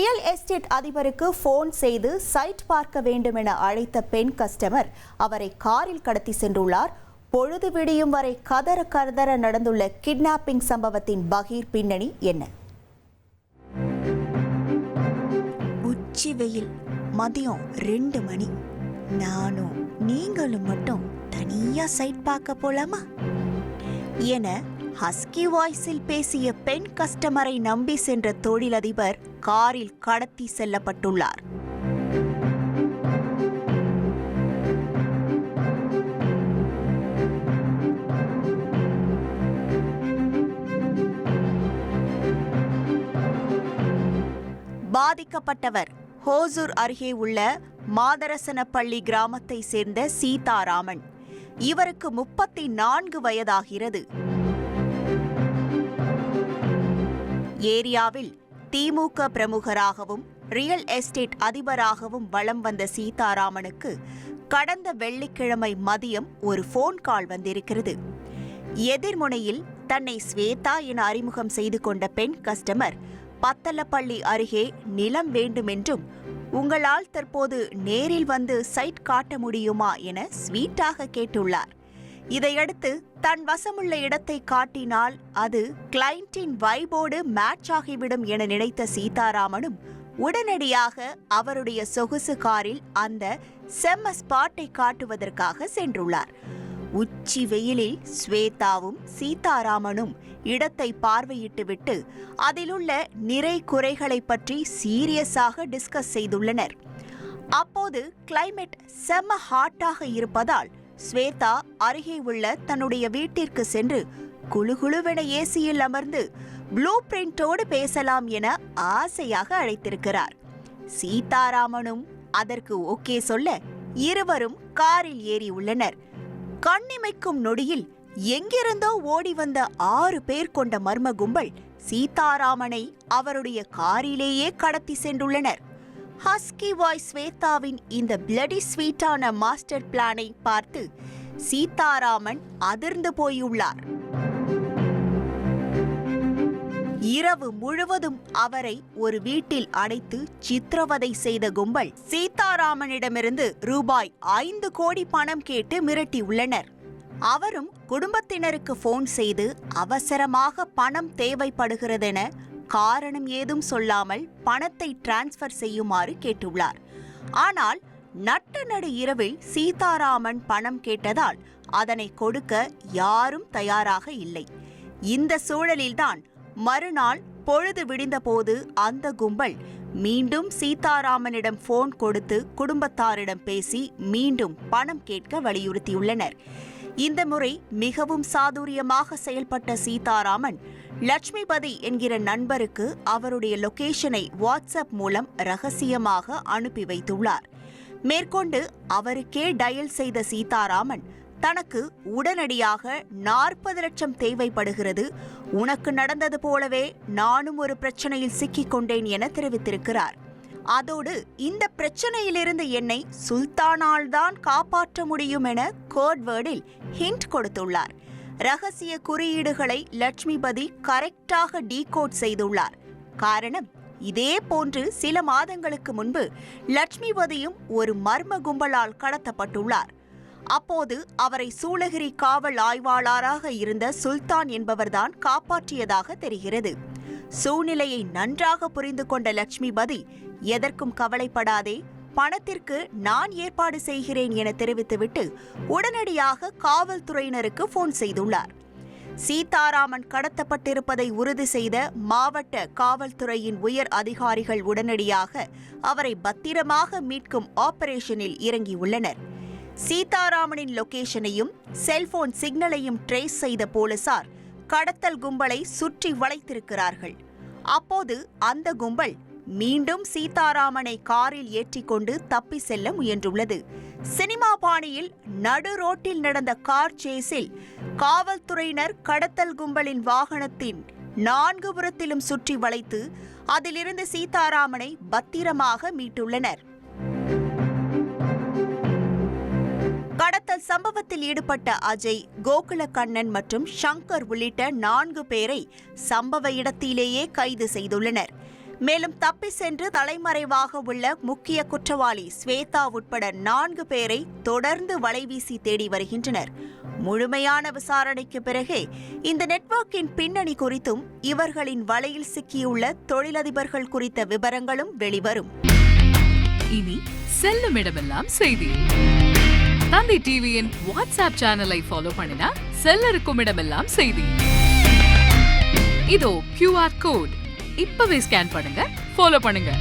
Real estate அதிபருக்கு phone செய்து side பார்க்க வேண்டும் என அழைத்த பெண் கஸ்டமர் அவரை காரில் கடத்தி சென்றுள்ளார். பொழுது விடியும் வரை கதற நடந்துள்ள கிட்னாப்பிங் சம்பவத்தின் பகீர் பின்னணி என்ன? உச்சி வெயில், மதியம் 2 மணி. நானும் நீங்களும் மட்டும் தனியா சைட் பார்க்க போலாமா என ஹஸ்கி வாய்ஸில் பேசிய பெண் கஸ்டமரை நம்பி சென்ற தொழிலதிபர் காரில் கடத்தி செல்லப்பட்டுள்ளார். பாதிக்கப்பட்டவர் ஹோசூர் அருகே உள்ள மாதரசனப்பள்ளி கிராமத்தை சேர்ந்த சீதாராமன். இவருக்கு 34 வயதாகிறது. ஏரியாவில் திமுக பிரமுகராகவும் ரியல் எஸ்டேட் அதிபராகவும் வலம் வந்த சீதாராமனுக்கு கடந்த வெள்ளிக்கிழமை மதியம் ஒரு போன் கால் வந்திருக்கிறது. எதிர்முனையில் தன்னை ஸ்வேதா என அறிமுகம் செய்து கொண்ட பெண் கஸ்டமர் பத்தலப்பள்ளி அருகே நிலம் வேண்டுமென்றும் உங்களால் தற்போது நேரில் வந்து சைட் காட்ட முடியுமா என ஸ்வீட்டாக கேட்டுள்ளார். இதையடுத்து தன் வசமுள்ள இடத்தை காட்டினால் அது கிளையண்டின் வைபோடு மேட்ச் ஆகிவிடும் என நினைத்த சீதாராமனும் உடனடியாக அவருடைய சொகுசு காரில் அந்த செம்ம ஸ்பாட்டை காட்டுவதற்காக சென்றுள்ளார். உச்சி வெயிலில் ஸ்வேதாவும் சீதாராமனும் இடத்தை பார்வையிட்டுவிட்டு அதிலுள்ள நிறை குறைகளை பற்றி சீரியஸாக டிஸ்கஸ் செய்துள்ளனர். அப்போது கிளைமேட் செம்ம ஹாட்டாக இருப்பதால் ஸ்வேதா அருகே உள்ள தன்னுடைய வீட்டிற்கு சென்று குளுகுளுவென ஏசியில் அமர்ந்து ப்ளூ பிரிண்டோடு பேசலாம் என ஆசையாக அழைத்திருக்கிறார். சீதாராமனும் அதற்கு ஓகே சொல்ல இருவரும் காரில் ஏறி உள்ளனர். கண்ணிமைக்கும் நொடியில் எங்கிருந்தோ ஓடி வந்த 6 பேர் கொண்ட மர்ம கும்பல் சீதாராமனை அவருடைய காரிலேயே கடத்தி சென்றுள்ளனர். ஹஸ்கி வாய்ஸ் ஸ்வேதாவின் இந்த பிளடி ஸ்வீட்டான மாஸ்டர் பிளானை பார்த்து சீதாராமன் அதிர்ந்து போயுள்ளார். இரவு முழுவதும் அவரை ஒரு வீட்டில் அடைத்து சித்திரவதை செய்த கும்பல் சீதாராமனிடமிருந்து ரூபாய் 5 கோடி பணம் கேட்டு மிரட்டியுள்ளனர். அவரும் குடும்பத்தினருக்கு போன் செய்து அவசரமாக பணம் தேவைப்படுகிறதென காரணம் ஏதும் சொல்லாமல் பணத்தை டிரான்ஸ்பர் செய்யுமாறு கேட்டுள்ளார். ஆனால் நட்ட நடு இரவில் சீதாராமன் பணம் கேட்டதால் அதனை கொடுக்க யாரும் தயாராக இல்லை. இந்த சூழலில்தான் மறுநாள் பொழுது விடிந்தபோது அந்த கும்பல் மீண்டும் சீதாராமனிடம் போன் கொடுத்து குடும்பத்தாரிடம் பேசி மீண்டும் பணம் கேட்க வலியுறுத்தியுள்ளனர். இந்த முறை மிகவும் சாதுரியமாக செயல்பட்ட சீதாராமன் லட்சுமிபதி என்கிற நண்பருக்கு அவருடைய லொகேஷனை வாட்ஸ்அப் மூலம் ரகசியமாக அனுப்பி வைத்துள்ளார். மேற்கொண்டு அவருக்கே டயல் செய்த சீதாராமன் தனக்கு உடனடியாக 40 லட்சம் தேவைப்படுகிறது, உனக்கு நடந்தது போலவே நானும் ஒரு பிரச்சனையில் சிக்கிக் கொண்டேன் என தெரிவித்திருக்கிறார். அதோடு இந்த பிரச்சனையிலிருந்து என்னை சுல்தானால் தான் காப்பாற்ற முடியும் என கோட்வேர்டில் ஹிண்ட் கொடுத்துள்ளார். ரகசிய குறியீடுகளை லட்சுமிபதி கரெக்டாக டீகோட் செய்துள்ளார். காரணம், இதே போன்று சில மாதங்களுக்கு முன்பு லட்சுமிபதியும் ஒரு மர்ம கும்பலால் கடத்தப்பட்டுள்ளார். அப்போது அவரை சூளகிரி காவல் ஆய்வாளராக இருந்த சுல்தான் என்பவர்தான் காப்பாற்றியதாக தெரிகிறது. சூழ்நிலையை நன்றாக புரிந்து கொண்ட லட்சுமிபதி எதற்கும் கவலைப்படாதே, பணத்திற்கு நான் ஏற்பாடு செய்கிறேன் என தெரிவித்துவிட்டு உடனடியாக காவல்துறையினருக்கு போன் செய்துள்ளார். சீதாராமன் கடத்தப்பட்டிருப்பதை உறுதி செய்த மாவட்ட காவல்துறையின் உயர் அதிகாரிகள் உடனடியாக அவரை பத்திரமாக மீட்கும் ஆபரேஷனில் இறங்கியுள்ளனர். சீதாராமனின் லொகேஷனையும் செல்போன் சிக்னலையும் ட்ரேஸ் செய்த போலீசார் கடத்தல் கும்பலை சுற்றி வளைத்திருக்கிறார்கள். அப்போது அந்த கும்பல் மீண்டும் சீதாராமனை காரில் ஏற்றிக்கொண்டு தப்பி செல்ல முயன்றுள்ளது. சினிமா பாணியில் நடு ரோட்டில் நடந்த கார் சேஸில் காவல்துறையினர் கடத்தல் கும்பலின் வாகனத்தின் 4 புறத்திலும் சுற்றி வளைத்து அதிலிருந்து சீதாராமனை பத்திரமாக மீட்டுள்ளனர். கடத்தல் சம்பவத்தில் ஈடுபட்ட அஜய், கோகுலக்கண்ணன் மற்றும் சங்கர் உள்ளிட்ட 4 பேரை சம்பவ இடத்திலேயே கைது செய்துள்ளனர். மேலும் தப்பி சென்று தலைமறைவாக உள்ள முக்கிய குற்றவாளி ஸ்வேதா உட்பட 4 பேரை தொடர்ந்து வலைவீசி தேடி வருகின்றனர். முழுமையான விசாரணைக்கு பிறகே இந்த நெட்வொர்க்கின் பின்னணி குறித்தும் இவர்களின் வலையில் சிக்கியுள்ள தொழிலதிபர்கள் குறித்த விவரங்களும் வெளிவரும். இனி செல்லும் இடமெல்லாம் செய்தி. தந்தி டிவியின் வாட்ஸ்அப் சேனலை ஃபாலோ பண்ணினா செல்ல இருக்கும் இடமெல்லாம் செய்தி. இதோ QR கோட் இப்பவே ஸ்கேன் பண்ணுங்க, ஃபாலோ பண்ணுங்க.